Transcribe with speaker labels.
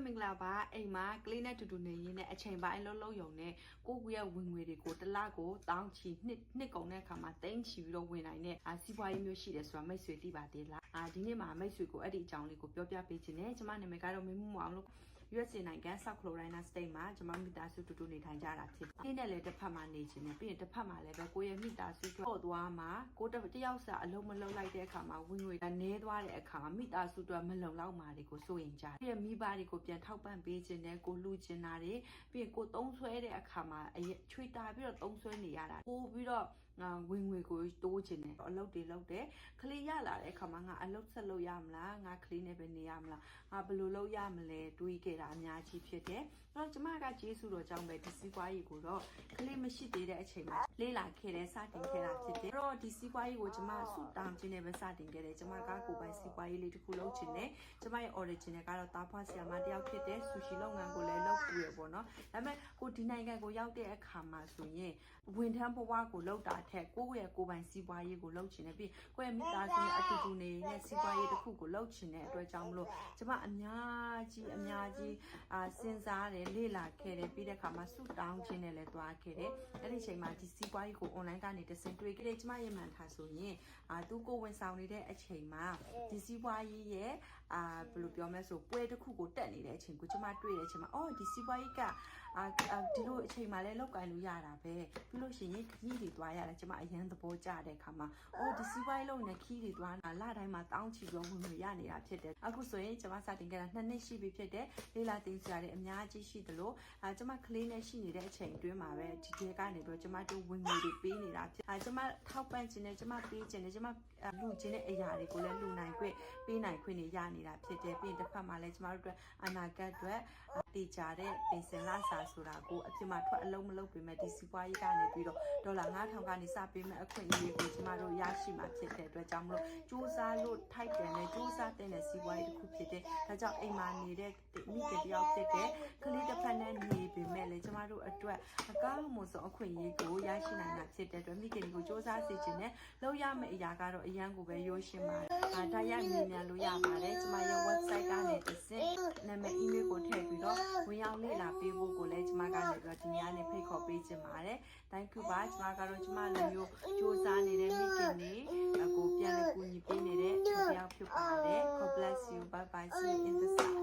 Speaker 1: မင်္ဂလာပါအိမ်မှာကလေးနဲ့တူတူနေရင်းနဲ့အချိန်ပိုင်းလုံးယုံနဲ့ကိုယ့်ရဲ့ဝင်ငွေတွေကိုတစ်လကိုတောင်းချီနှစ်ကုန်တဲ့အခါမှာတိန်းချီပြီးတော့ဝင်နိုင်တဲ့စီးပွားရေးမျိုးရှိတယ်ဆိုတာမိတ်ဆွေသိပါသေးလားဒီနေ့မှာမိတ်ဆွေကိုအဲ့ဒီအကြောင်းလေးကိုပြောပြပေးခြင်းနဲ့ကျမနာမည်ကတော့မင်းမှုအောင်လို့ USA နိုင်ငံ South Carolina State မှာကျမမိသားစုတူတူနေထိုင်ကြတာဖြစ်တယ်။ဒီနဲ့လည်းတစ်ဖက်မှာနေခြင်းနဲ့ပြီးရင်တစ်ဖက်မှာလည်းပဲကိုယ့်ရဲ့မိသားစုထွက်သွားမှာကိုတယောက်စာအလုံးမလုံးလိုက်တဲ့အခါမှာဝင်ငွေကနေသွားတဲ့အခါမှာမိသားစုတွေမလုံလောက်မှာတွေကိုစိုးရင်ကြတယ်။ပြီးရင်မိဘတွေကိုပြန်ထောက်ပံ့ပေးခြင်းနဲ့ကိုလူကျင်တာတွေပြီးရင်ကိုသုံးဆွဲတဲ့အခါမှာချွေတာပြီးတော့သုံးဆွဲနေရတာပို့ပြီးတော့ဝင်ငွေကိုတိုးခြင်းနဲ့အလုပ်တွေလုပ်တယ်ခလေးရလာတဲ့အခါမှာငါအလုပ်ဆက်လုပ်ရမလားငါခလေးနဲ့ပဲနေရမလားငါဘယ်လိုလုပ်ရမလဲတွေးခဲ့တာအများကြီးဖြစ်တယ်။အဲ့တော့ကျမကကျေးဇူးတော်ကြောင့်ပဲဒီစီးပွားရေးကိုတော့ခလေးမရှိသေးတဲ့အချိန်မှာလေးလာခဲ့တယ်စတင်ခဲ့တာဖြစ်တယ်။အဲ့တော့ဒီစီးပွားရေးကိုကျမဆူတောင်းခြင်းနဲ့ပဲစတင်ခဲ့တယ်။ကျမကကိုယ်ပိုင်စီးပွားရေးလေးတစ်ခုလုပ်ခြင်းနဲ့ကျမရဲ့ origin ကတော့တာဖွားဆရာမတယောက်ဖြစ်တဲ့ဆူရှီလုပ်ငန်းကိုလည်းလုပ်ပြီးရပေါ့နော်။ဒါပေမဲ့ကိုဒီနိုင်ငံကိုရောက်တဲ့အခါမှာဆိုရင်ဝန်ထမ်းဘဝကိုလုပ်တာထက်ကိုယ့်ပိုင်စီးပွားရေးကိုလုပ်ချင်တယ်ပြီးကိုယ့်ရဲ့မိသားစုနဲ့အတူတူနေတဲ့စီးပွားရေးတစ်ခုကိုလုပ်ချင်တဲ့အတွက်ကြောင့်မလို့ကျမအများကြီးစဉ်းစားတယ်လေ့လာခဲ့တယ်ပြီးတဲ့အခါမှာဆူတောင်းခြင်းနဲ့လည်းသွားခဲ့တယ်အဲ့ဒီချိန်မှာဒီစီးပွားရေးကို online ကနေတဆင့်တွေ့ခဲ့တယ်ကျမရဲ့မှန်ထားဆိုရင်သူကိုဝန်ဆောင်နေတဲ့အချိန်မှာဒီစီးပွားရေးရဲ့ဘယ်လိုပြောမလဲဆိုပွဲတစ်ခုကိုတက်နေတဲ့အချိန်ကိုကျမတွေ့တဲ့အချိန်မှာအော်ဒီစီးပွားရေးကဒီလိုအချိန်မှာလည်းလောက်ကင်လို့ရတာပဲပြီးလို့ရှိရင်ခီးတွေသွားရတယ်ကျမအရန်သဘောကျတဲ့အခါမှာအော်ဒီစီးပွားရေးလုံးနဲ့ခီးတွေသွားတာလတိုင်းမှာတောင်းချီပြီးဝင်ရနေတာဖြစ်တယ်အခုဆိုရင်ကျမစတင်ခဲ့တာ2နှစ်ရှိပြီဖြစ်တယ်လေးလာတင်စရာတွေအများကြီးရှိသလိုကျမကလေးနဲ့ရှိနေတဲ့အချိန်အတွင်းမှာပဲဒီထဲကနေပြီးကျမတို့ဝင်ငွေတွေပေးနေတာဖြစ်ကျမထောက်ပံ့ခြင်းနဲ့ကျမပေးခြင်းနဲ့ကျမလူခြင်းတဲ့အရာတွေကိုလည်းလူနိုင်ခွင့်ပေးနိုင်ခွင့်တွေရနေတာဖြစ်တယ်ပြီးရင်တစ်ဖက်မှာလည်းကျမတို့အတွက်အနာဂတ်အတွက်တည်ကြတဲ့ပင်စင်လာစာဆိုတာကိုအပြစ်မှာထွက်အလုံးမလုပ်ပေမဲ့ဒီစီးပွားရေးကနေပြီးတော့ဒေါ်လာ9000ကနေစပေးမဲ့အခွင့်အရေးကိုကျမတို့ရရှိမှာဖြစ်တဲ့အတွက်ကြောင့်မလို့စူးစမ်းလို့ထိုက်တယ်နဲ့စူးစမ်းတဲ့စီးပွားရေးတစ်ခုဖြစ်တဲ့ဒါကြောင့်အိမ်မှာနေတဲ့မိခင်တယောက်ဖြစ်တဲ့ကလေးတစ်ဖက်နဲ့နေပေမဲ့လည်းကျမတို့အတွက်အကောင်းမွန်ဆုံးအခွင့်အရေးကိုရရှိနိုင်တာဖြစ်တဲ့အတွက်မိခင်ကိုစူးစမ်းစေခြင်းနဲ့လုပ်ရမယ့်အရာကတော့အရန်ကိုပဲရိုးရှင်းပါတယ်ဒါရိုက်မြင်မြန်လို့ရပါတယ်ကျမရဲ့ website ကနေတစ်ဆင့်နာမည် email ကိုထည့်ပြီးတော့ဝင်ရောက်လေ့လာပေးဖို့ကိုလည်းကျမကနေပြီးတော့ဒီနေ့ကနေဖိတ်ခေါ်ပေးခြင်းပါတယ် thank you ပါကျမကတော့ကျမလူမျိုးစူးစမ်းနေတဲ့မိခင်တွေကိုပြန်လည်ကူညီပေးနေတဲ့တယောက်ဖြစ်ပါတယ် God bless you bye bye see you in the